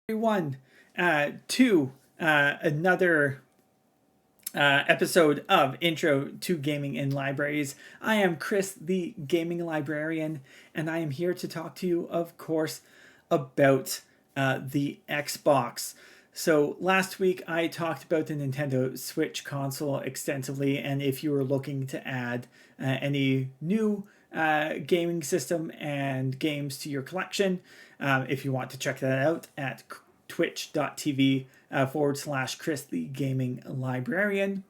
Everyone to another episode of Intro to Gaming in Libraries. I am Chris, the gaming librarian, and I am here to talk to you, of course, about the Xbox. So last week I talked about the Nintendo Switch console extensively, and if you were looking to add any new gaming system and games to your collection, if you want to check that out at twitch.tv / Chris the Gaming Librarian.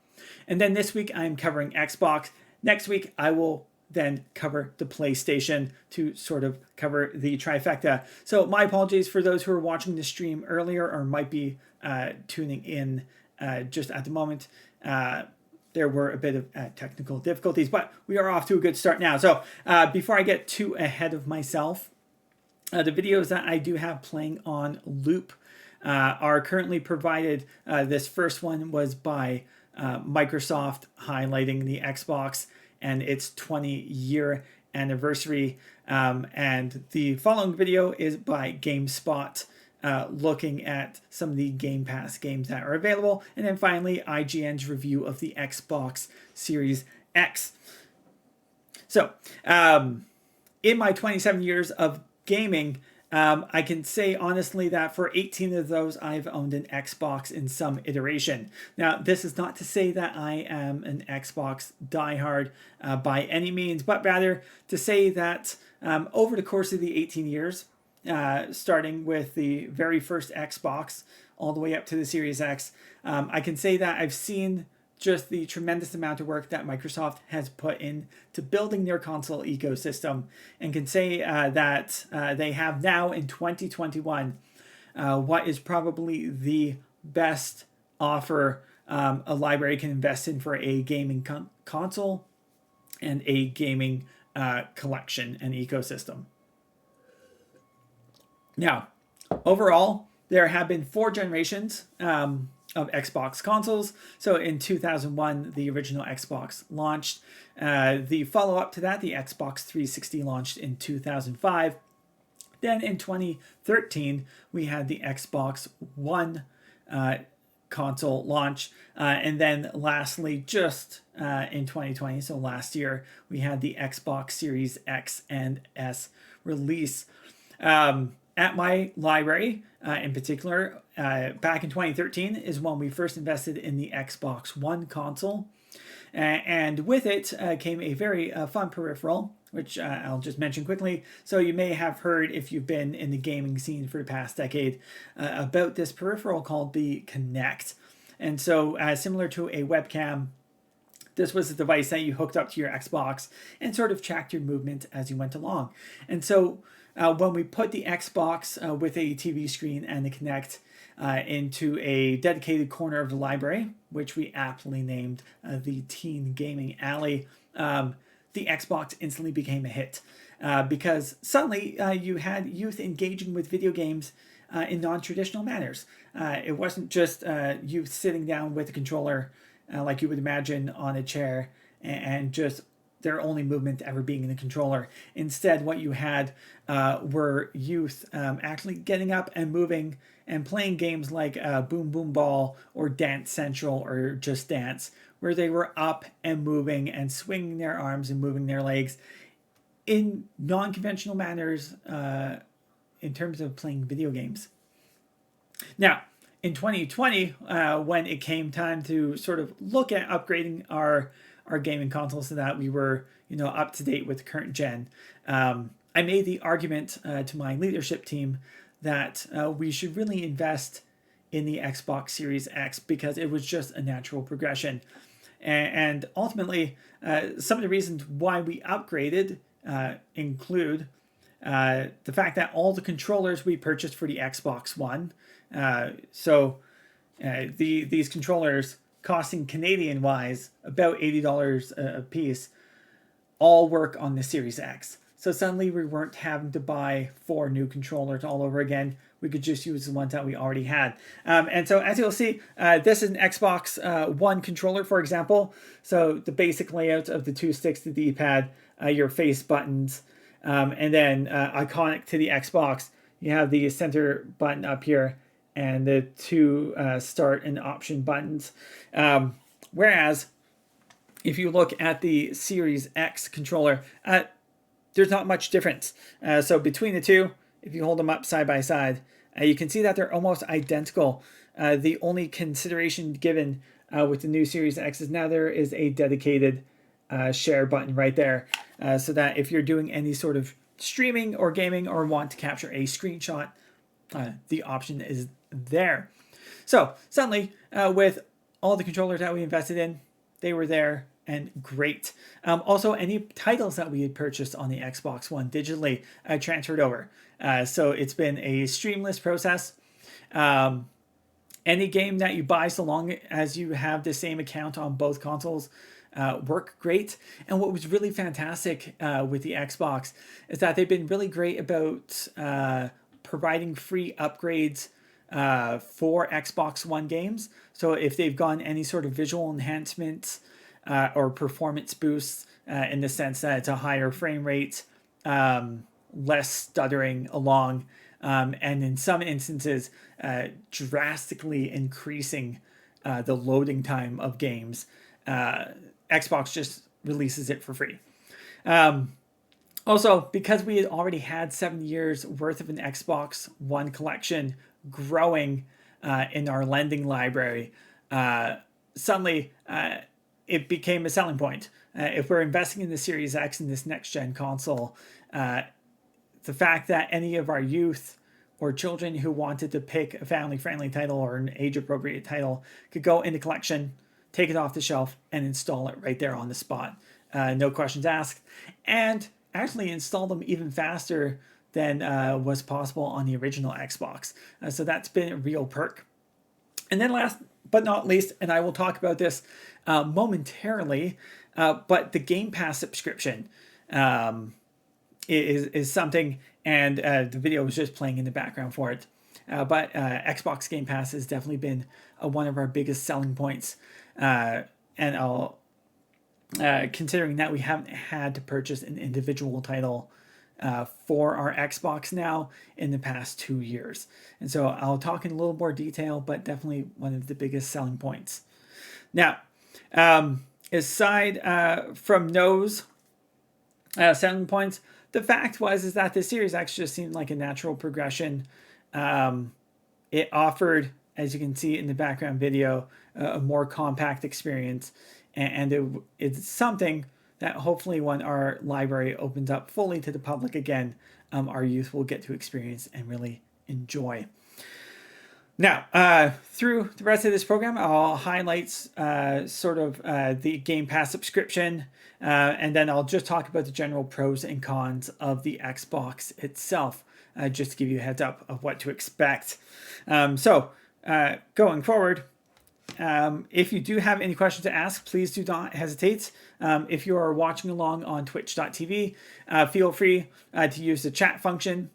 And then this week I'm covering Xbox. Next week I will then cover the PlayStation to sort of cover the trifecta. So my apologies for those who are watching the stream earlier or might be tuning in just at the moment. There were a bit of technical difficulties, but we are off to a good start now. So before I get too ahead of myself, the videos that I do have playing on loop are currently provided. This first one was by Microsoft highlighting the Xbox and its 20-year anniversary. And the following video is by GameSpot, looking at some of the Game Pass games that are available. And then finally, IGN's review of the Xbox Series X. So, in my 27 years of gaming, I can say honestly that for 18 of those, I've owned an Xbox in some iteration. Now, this is not to say that I am an Xbox diehard by any means, but rather to say that over the course of the 18 years, starting with the very first Xbox all the way up to the Series X, I can say that I've seen just the tremendous amount of work that Microsoft has put into building their console ecosystem, and can say that they have now in 2021 what is probably the best offer a library can invest in for a gaming console and a gaming collection and ecosystem. Now, overall, there have been 4 generations of Xbox consoles. So in 2001, the original Xbox launched. The follow-up to that, the Xbox 360, launched in 2005. Then in 2013, we had the Xbox One console launch. And then lastly, just in 2020, so last year, we had the Xbox Series X and S release. At my library, in particular, back in 2013 is when we first invested in the Xbox One console. And with it came a very fun peripheral, which I'll just mention quickly. So you may have heard, if you've been in the gaming scene for the past decade, about this peripheral called the Kinect. And so similar to a webcam, this was a device that you hooked up to your Xbox and sort of tracked your movement as you went along. And so when we put the Xbox with a TV screen and the Kinect into a dedicated corner of the library, which we aptly named the Teen Gaming Alley, the Xbox instantly became a hit because suddenly you had youth engaging with video games in non-traditional manners. It wasn't just youth sitting down with a controller like you would imagine on a chair and just their only movement ever being in the controller. Instead, what you had were youth actually getting up and moving and playing games like Boom Boom Ball or Dance Central or Just Dance, where they were up and moving and swinging their arms and moving their legs in non-conventional manners in terms of playing video games. Now, in 2020, when it came time to sort of look at upgrading our gaming consoles so that we were, up to date with the current gen, I made the argument to my leadership team that we should really invest in the Xbox Series X because it was just a natural progression. And ultimately, some of the reasons why we upgraded include the fact that all the controllers we purchased for the Xbox One, these controllers costing Canadian wise about $80 a piece, all work on the Series X. So suddenly we weren't having to buy 4 new controllers all over again. We could just use the ones that we already had. And so as you'll see, this is an Xbox One controller, for example. So the basic layout of the 2 sticks, the D-pad, your face buttons, and then iconic to the Xbox, you have the center button up here and the two start and option buttons. Whereas if you look at the Series X controller, there's not much difference. So between the two, if you hold them up side by side, you can see that they're almost identical. The only consideration given with the new Series X is now there is a dedicated share button right there, so that if you're doing any sort of streaming or gaming or want to capture a screenshot, the option is there. So suddenly, with all the controllers that we invested in, they were there and great. Also, any titles that we had purchased on the Xbox One digitally transferred over. So it's been a streamless process. Any game that you buy, so long as you have the same account on both consoles, work great. And what was really fantastic with the Xbox is that they've been really great about providing free upgrades for Xbox One games. So if they've gotten any sort of visual enhancements or performance boosts in the sense that it's a higher frame rate, less stuttering along, and in some instances, drastically increasing the loading time of games, Xbox just releases it for free. Also, because we had already had 7 years worth of an Xbox One collection growing in our lending library, suddenly it became a selling point. If we're investing in the Series X in this next-gen console, the fact that any of our youth or children who wanted to pick a family-friendly title or an age-appropriate title could go in the collection, take it off the shelf, and install it right there on the spot. No questions asked. And actually install them even faster than was possible on the original Xbox. So that's been a real perk. And then last but not least, and I will talk about this momentarily, but the Game Pass subscription is something, and the video was just playing in the background for it. But Xbox Game Pass has definitely been one of our biggest selling points. And I'll, considering that we haven't had to purchase an individual title for our Xbox now in the past 2 years. And so I'll talk in a little more detail, but definitely one of the biggest selling points. Now, aside from those selling points, the fact is that the Series X just seemed like a natural progression. It offered, as you can see in the background video, a more compact experience, and it's something that hopefully when our library opens up fully to the public again, our youth will get to experience and really enjoy. Now, through the rest of this program, I'll highlight the Game Pass subscription, and then I'll just talk about the general pros and cons of the Xbox itself, just to give you a heads up of what to expect. Going forward, if you do have any questions to ask, please do not hesitate. If you are watching along on twitch.tv, feel free to use the chat function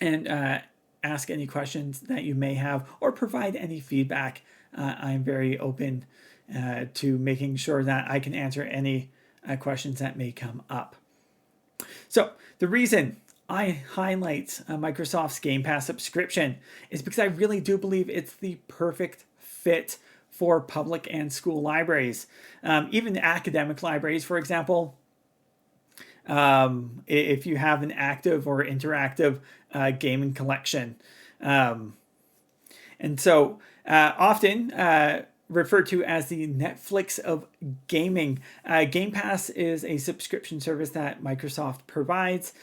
and ask any questions that you may have or provide any feedback. I'm very open to making sure that I can answer any questions that may come up. So the reason I highlight Microsoft's Game Pass subscription is because I really do believe it's the perfect fit for public and school libraries. Even academic libraries, for example, if you have an active or interactive gaming collection. And so often referred to as the Netflix of gaming. Game Pass is a subscription service that Microsoft provides.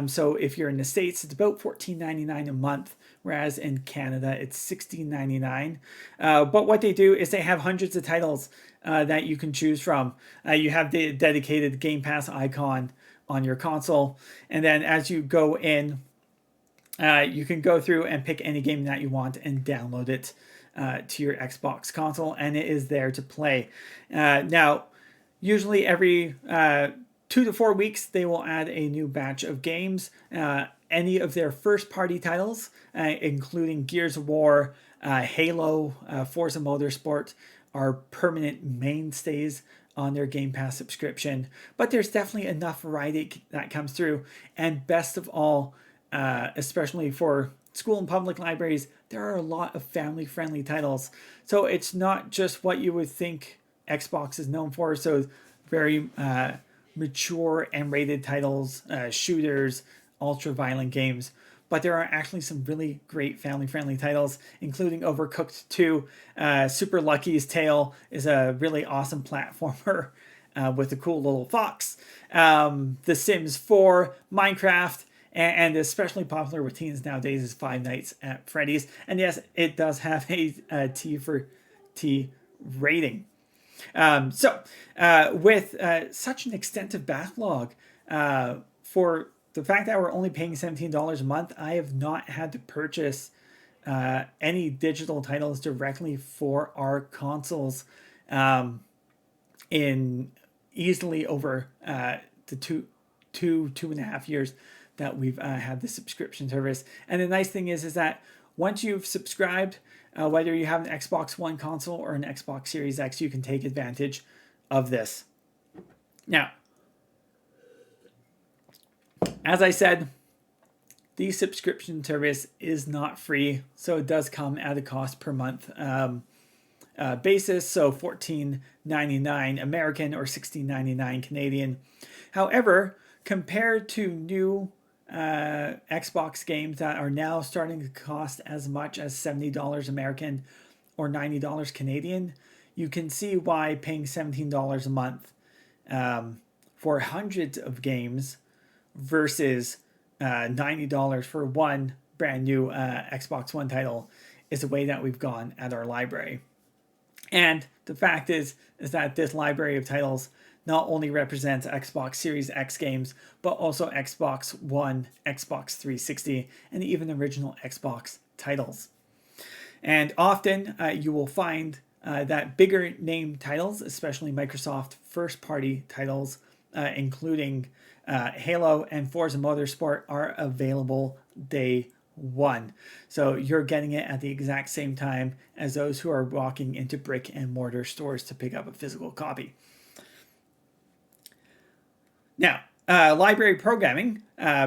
So if you're in the States, it's about $14.99 a month, whereas in Canada, it's $16.99. But what they do is they have hundreds of titles that you can choose from. You have the dedicated Game Pass icon on your console, and then as you go in, you can go through and pick any game that you want and download it to your Xbox console, and it is there to play. Now, usually every 2 to 4 weeks, they will add a new batch of games. Any of their first-party titles, including Gears of War, Halo, Forza Motorsport, are permanent mainstays on their Game Pass subscription. But there's definitely enough variety that comes through. And best of all, especially for school and public libraries, there are a lot of family-friendly titles. So it's not just what you would think Xbox is known for. So very mature M-rated titles, shooters, ultra-violent games. But there are actually some really great family-friendly titles, including Overcooked 2. Super Lucky's Tale is a really awesome platformer with a cool little fox. The Sims 4, Minecraft, and especially popular with teens nowadays is Five Nights at Freddy's. And yes, it does have a T for T rating. With such an extensive backlog, for the fact that we're only paying $17 a month, I have not had to purchase any digital titles directly for our consoles in easily over the two and a half years that we've had the subscription service. And the nice thing is that once you've subscribed, whether you have an Xbox One console or an Xbox Series X, you can take advantage of this. Now, as I said, the subscription service is not free, so it does come at a cost per month basis, so $14.99 American or $16.99 Canadian. However, compared to new Xbox games that are now starting to cost as much as $70 American or $90 Canadian, you can see why paying $17 a month for hundreds of games versus $90 for one brand new Xbox One title is the way that we've gone at our library. And the fact is that this library of titles not only represents Xbox Series X games, but also Xbox One, Xbox 360, and even original Xbox titles. And often you will find that bigger name titles, especially Microsoft first-party titles, including Halo and Forza Motorsport, are available day one. So you're getting it at the exact same time as those who are walking into brick and mortar stores to pick up a physical copy. Now, library programming,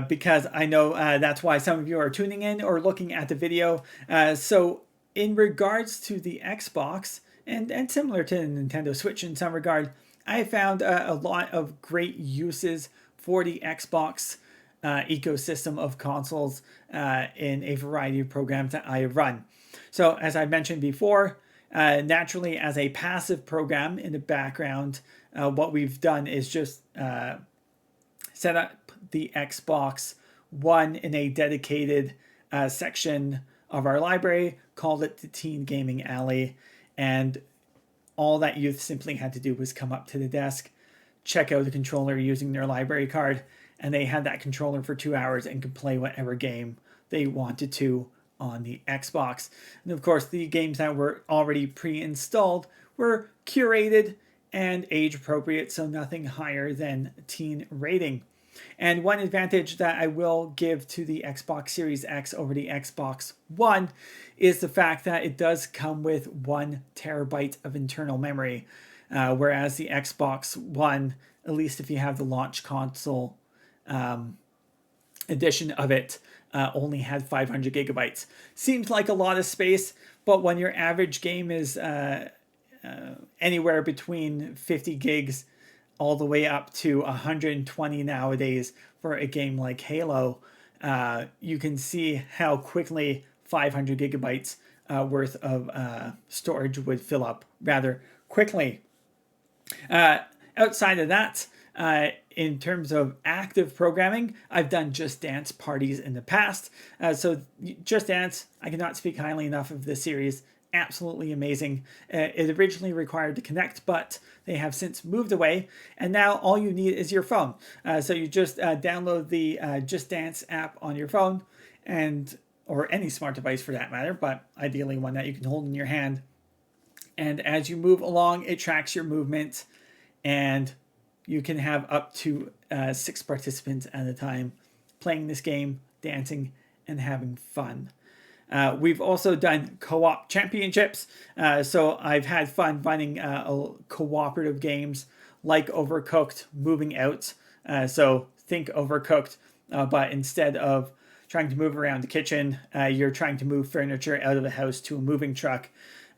because I know that's why some of you are tuning in or looking at the video. So in regards to the Xbox, and similar to the Nintendo Switch in some regard, I found a lot of great uses for the Xbox ecosystem of consoles in a variety of programs that I run. So as I mentioned before, naturally as a passive program in the background, what we've done is just set up the Xbox One in a dedicated section of our library, called it the Teen Gaming Alley, and all that youth simply had to do was come up to the desk, check out the controller using their library card, and they had that controller for 2 hours and could play whatever game they wanted to on the Xbox. And of course, the games that were already pre-installed were curated and age appropriate, so nothing higher than teen rating. And one advantage that I will give to the Xbox Series X over the Xbox One is the fact that it does come with 1 terabyte of internal memory, whereas the Xbox One, at least if you have the launch console edition of it, only had 500 gigabytes. Seems like a lot of space, but when your average game is anywhere between 50 gigs all the way up to 120 nowadays for a game like Halo, you can see how quickly 500 gigabytes worth of storage would fill up rather quickly. Outside of that, in terms of active programming, I've done Just Dance parties in the past. So Just Dance, I cannot speak highly enough of this series. Absolutely amazing. It originally required to connect, but they have since moved away, and now all you need is your phone. So you just download the Just Dance app on your phone, or any smart device for that matter, but ideally one that you can hold in your hand. And as you move along, it tracks your movement, and you can have up to 6 participants at a time playing this game, dancing, and having fun. We've also done co-op championships, so I've had fun running cooperative games like Overcooked, Moving Out. So think Overcooked, but instead of trying to move around the kitchen, you're trying to move furniture out of the house to a moving truck,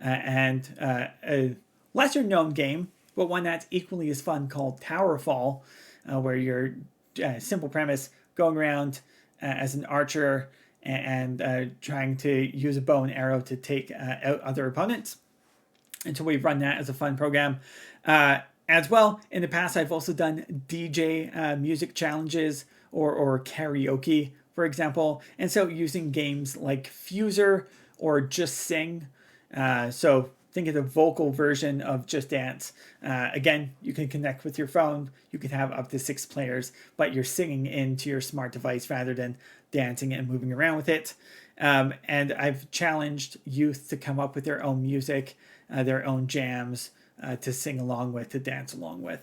and a lesser known game, but one that's equally as fun, called Towerfall, where you're simple premise, going around as an archer and trying to use a bow and arrow to take out other opponents. And so we've run that as a fun program. As well, in the past, I've also done DJ music challenges or karaoke, for example. And so using games like Fuser or Just Sing. So think of the vocal version of Just Dance. Again, you can connect with your phone. You can have up to 6 players, but you're singing into your smart device rather than dancing and moving around with it. And I've challenged youth to come up with their own music, their own jams to sing along with, to dance along with.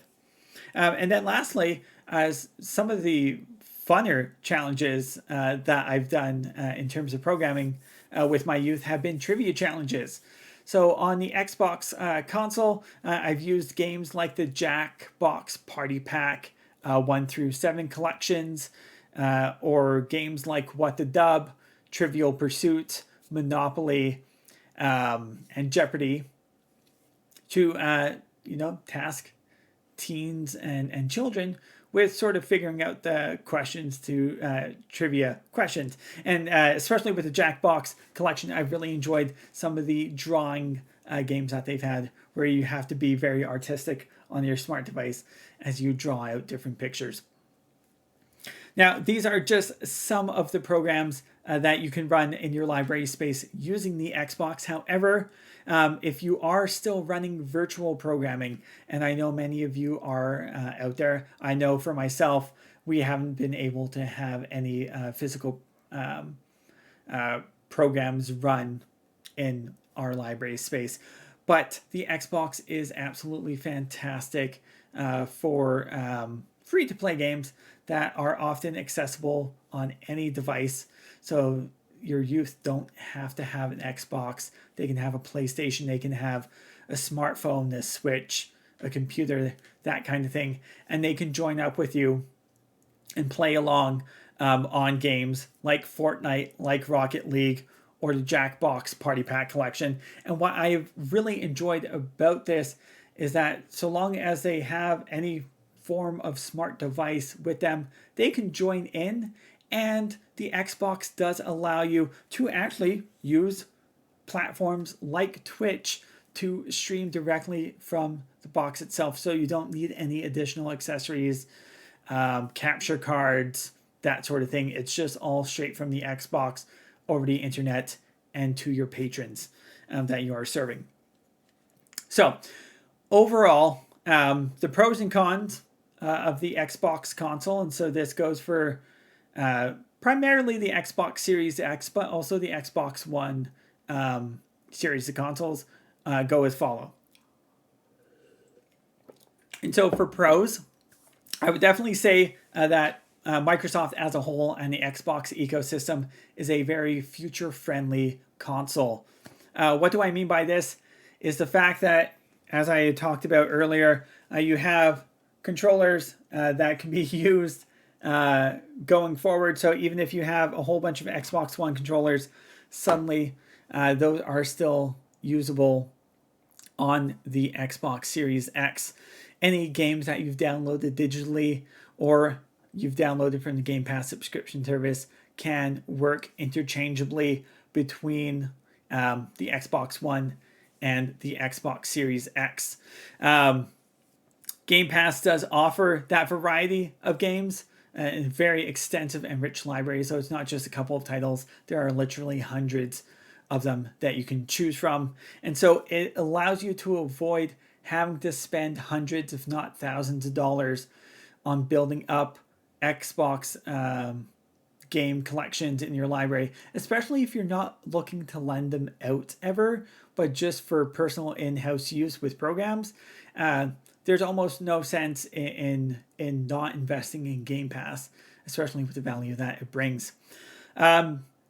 And then lastly, as some of the funner challenges that I've done in terms of programming with my youth have been trivia challenges. So on the Xbox console, I've used games like the Jackbox Party Pack 1 through 7 collections, or games like What the Dub, Trivial Pursuit, Monopoly, and Jeopardy, to task teens and children with sort of figuring out the questions to trivia questions. And especially with the Jackbox collection, I've really enjoyed some of the drawing games that they've had, where you have to be very artistic on your smart device as you draw out different pictures. Now, these are just some of the programs that you can run in your library space using the Xbox. However, if you are still running virtual programming, and I know many of you are out there, I know for myself, we haven't been able to have any physical programs run in our library space. But the Xbox is absolutely fantastic for free-to-play games that are often accessible on any device. So your youth don't have to have an Xbox. They can have a PlayStation. They can have a smartphone, a Switch, a computer, that kind of thing. And they can join up with you and play along on games like Fortnite, like Rocket League, or the Jackbox Party Pack collection. And what I've really enjoyed about this is that so long as they have any form of smart device with them, they can join in, and the Xbox does allow you to actually use platforms like Twitch to stream directly from the box itself, so you don't need any additional accessories, capture cards, that sort of thing. It's just all straight from the Xbox over the internet and to your patrons that you are serving. So overall, the pros and cons of the Xbox console, and so this goes for primarily the Xbox Series X, but also the Xbox One series of consoles, go as follow. And so for pros, I would definitely say that Microsoft as a whole and the Xbox ecosystem is a very future-friendly console. What do I mean by this? Is the fact that, as I talked about earlier, you have controllers that can be used going forward. So even if you have a whole bunch of Xbox One controllers, suddenly those are still usable on the Xbox Series X. Any games that you've downloaded digitally or you've downloaded from the Game Pass subscription service can work interchangeably between the Xbox One and the Xbox Series X. Game Pass does offer that variety of games, a very extensive and rich library, so it's not just a couple of titles. There are literally hundreds of them that you can choose from. And so it allows you to avoid having to spend hundreds, if not thousands of dollars on building up Xbox game collections in your library, especially if you're not looking to lend them out ever, but just for personal in-house use with programs. There's almost no sense in not investing in Game Pass, especially with the value that it brings.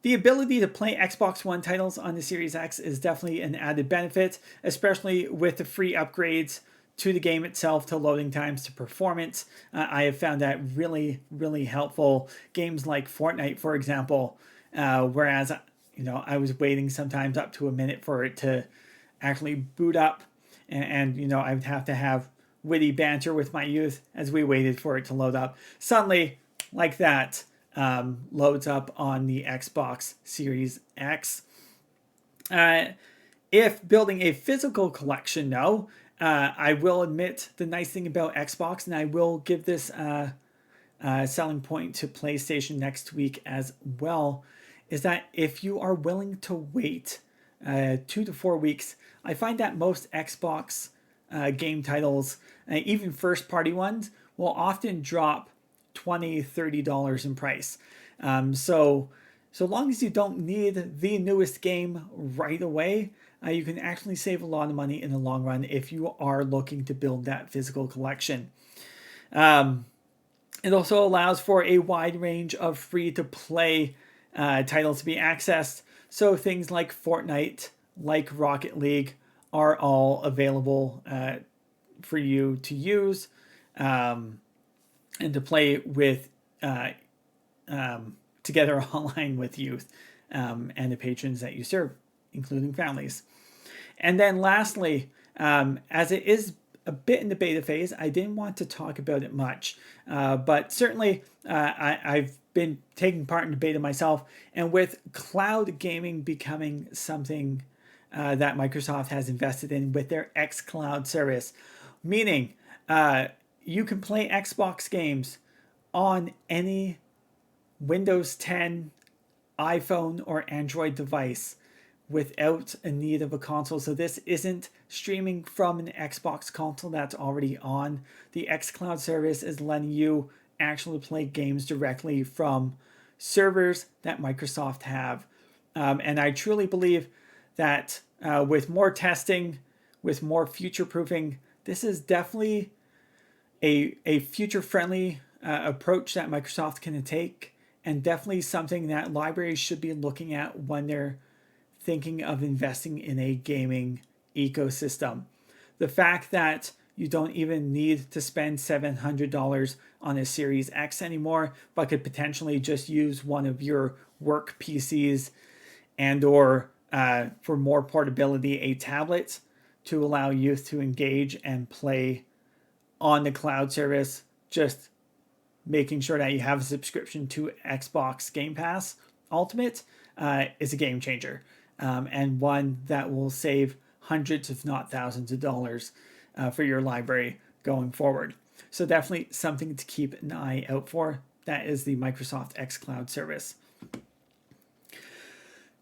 The ability to play Xbox One titles on the Series X is definitely an added benefit, especially with the free upgrades to the game itself, to loading times, to performance. I have found that really, really helpful. Games like Fortnite, for example, whereas I was waiting sometimes up to a minute for it to actually boot up, and I would have to have witty banter with my youth as we waited for it to load up. Suddenly, like that, loads up on the Xbox Series X. If building a physical collection, though, I will admit the nice thing about Xbox, and I will give this selling point to PlayStation next week as well, is that if you are willing to wait 2 to 4 weeks, I find that most Xbox game titles, even first-party ones, will often drop $20, $30 in price. So long as you don't need the newest game right away, you can actually save a lot of money in the long run if you are looking to build that physical collection. It also allows for a wide range of free-to-play titles to be accessed. So things like Fortnite, like Rocket League, are all available for you to use and to play with together online with youth and the patrons that you serve, including families. And then lastly, as it is a bit in the beta phase, I didn't want to talk about it much, but certainly I've been taking part in the beta myself, and with cloud gaming becoming something that Microsoft has invested in with their xCloud service, meaning you can play Xbox games on any Windows 10, iPhone, or Android device without a need of a console. So this isn't streaming from an Xbox console that's already on. The xCloud service is letting you actually play games directly from servers that Microsoft have. And I truly believe that with more testing, with more future-proofing, this is definitely a future-friendly approach that Microsoft can take, and definitely something that libraries should be looking at when they're thinking of investing in a gaming ecosystem. The fact that you don't even need to spend $700 on a Series X anymore, but could potentially just use one of your work PCs and or for more portability, a tablet, to allow youth to engage and play on the cloud service, just making sure that you have a subscription to Xbox Game Pass Ultimate is a game changer, and one that will save hundreds, if not thousands of dollars for your library going forward. So definitely something to keep an eye out for. That is the Microsoft xCloud service.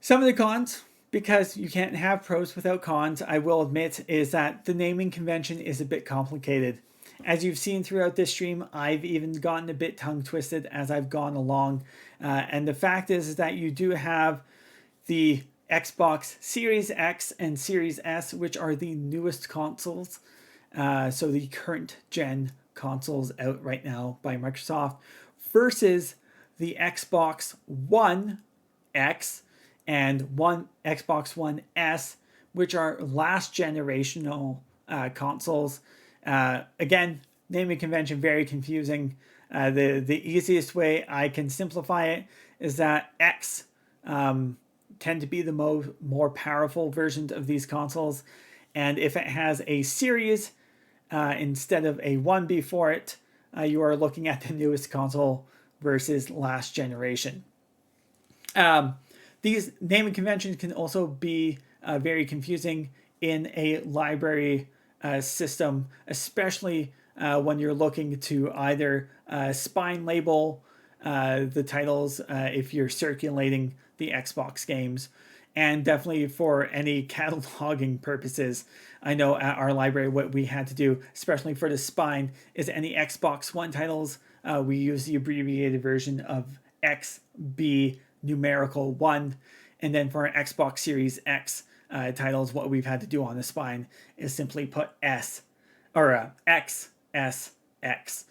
Some of the cons, because you can't have pros without cons, I will admit, is that the naming convention is a bit complicated. As you've seen throughout this stream, I've even gotten a bit tongue-twisted as I've gone along. And the fact is that you do have the Xbox Series X and Series S, which are the newest consoles. So the current gen consoles out right now by Microsoft, versus the Xbox One X and Xbox One S, which are last generational consoles. Again, naming convention, very confusing. The easiest way I can simplify it is that X tend to be the more powerful versions of these consoles. And if it has a series instead of a 1 before it, you are looking at the newest console versus last generation. These naming conventions can also be very confusing in a library system, especially when you're looking to either spine label the titles if you're circulating the Xbox games, and definitely for any cataloging purposes. I know at our library what we had to do, especially for the spine, is any Xbox One titles, we use the abbreviated version of XB numerical 1, and then for our Xbox Series X titles, what we've had to do on the spine is simply put S or XSX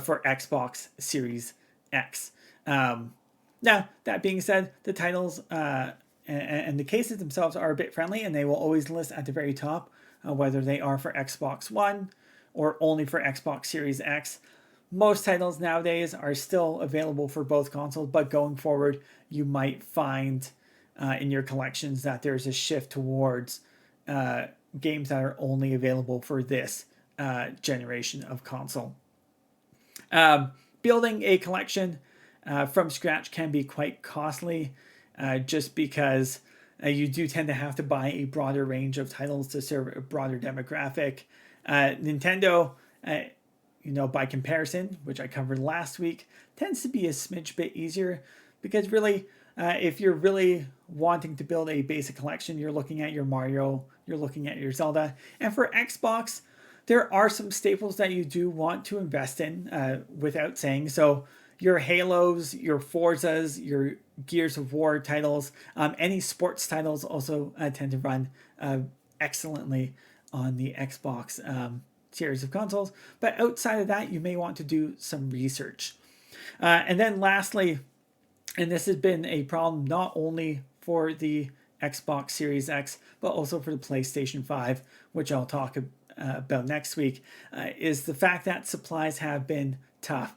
for Xbox Series X. Now, that being said, the titles and the cases themselves are a bit friendly, and they will always list at the very top whether they are for Xbox One, or only for Xbox Series X. Most titles nowadays are still available for both consoles, but going forward, you might find in your collections that there's a shift towards games that are only available for this generation of console. Building a collection from scratch can be quite costly, just because you do tend to have to buy a broader range of titles to serve a broader demographic. Nintendo, by comparison, which I covered last week, tends to be a smidge bit easier, because really, if you're really wanting to build a basic collection, you're looking at your Mario, you're looking at your Zelda, and for Xbox, there are some staples that you do want to invest in, without saying. So your Halos, your Forzas, your Gears of War titles, any sports titles also tend to run excellently on the Xbox series of consoles. But outside of that, you may want to do some research. And then lastly, and this has been a problem not only for the Xbox Series X, but also for the PlayStation 5, which I'll talk about next week, is the fact that supplies have been tough.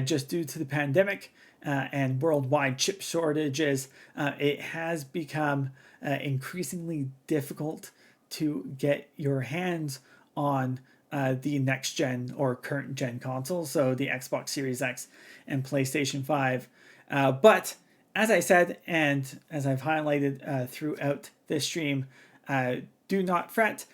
Just due to the pandemic and worldwide chip shortages, it has become increasingly difficult to get your hands on the next gen or current gen consoles, so the Xbox Series X and PlayStation 5. But as I said, and as I've highlighted throughout this stream, do not fret,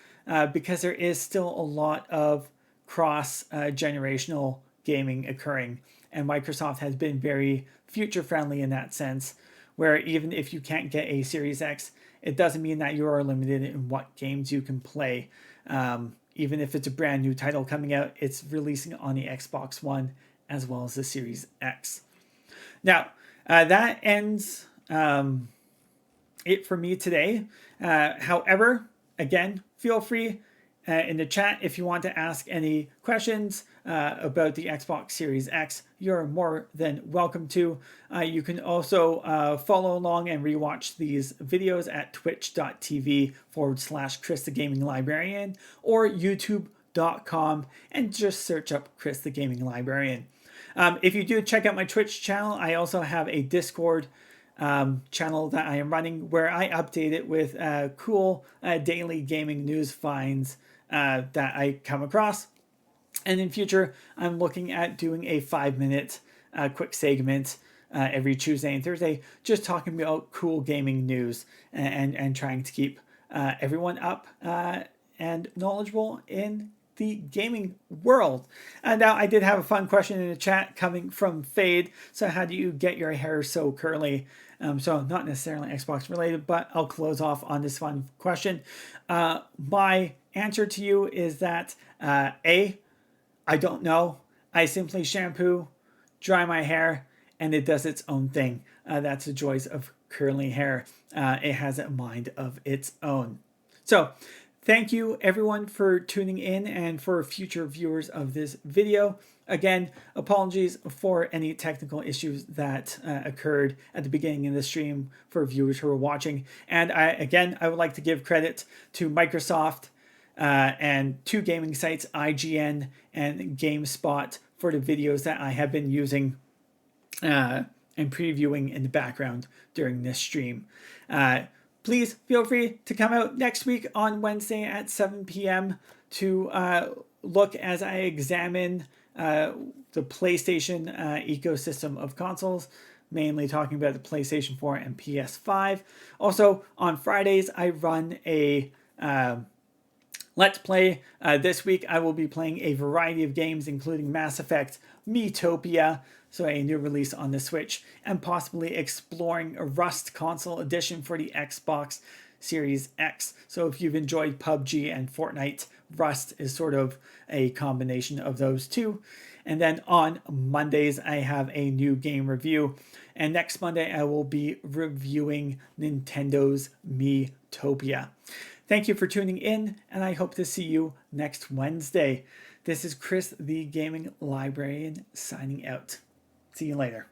because there is still a lot of cross-generational gaming occurring, and Microsoft has been very future-friendly in that sense, where even if you can't get a Series X, it doesn't mean that you are limited in what games you can play. Even if it's a brand new title coming out, it's releasing on the Xbox One as well as the Series X. Now, that ends it for me today. However, again, feel free in the chat if you want to ask any questions about the Xbox Series X. You're more than welcome to. You can also follow along and rewatch these videos at twitch.tv/Chris the Gaming Librarian or youtube.com and just search up Chris the Gaming Librarian. If you do check out my Twitch channel, I also have a Discord channel that I am running where I update it with cool daily gaming news finds that I come across. And in future, I'm looking at doing a 5-minute quick segment every Tuesday and Thursday, just talking about cool gaming news and trying to keep everyone up and knowledgeable in the gaming world. And now I did have a fun question in the chat coming from Fade. So how do you get your hair so curly? So not necessarily Xbox related, but I'll close off on this fun question. My answer to you is that I don't know. I simply shampoo, dry my hair, and it does its own thing. That's the joys of curly hair. It has a mind of its own. So thank you everyone for tuning in and for future viewers of this video. Again, apologies for any technical issues that occurred at the beginning of the stream for viewers who are watching. And I would like to give credit to Microsoft and two gaming sites, IGN and GameSpot, for the videos that I have been using and previewing in the background during this stream. Please feel free to come out next week on Wednesday at 7 p.m. to look as I examine the PlayStation ecosystem of consoles, mainly talking about the PlayStation 4 and PS5. Also, on Fridays, I run a Let's Play. This week, I will be playing a variety of games, including Mass Effect Miitopia, so a new release on the Switch, and possibly exploring a Rust console edition for the Xbox Series X. So if you've enjoyed PUBG and Fortnite, Rust is sort of a combination of those two. And then on Mondays, I have a new game review. And next Monday, I will be reviewing Nintendo's Miitopia. Thank you for tuning in, and I hope to see you next Wednesday. This is Chris the Gaming Librarian signing out. See you later.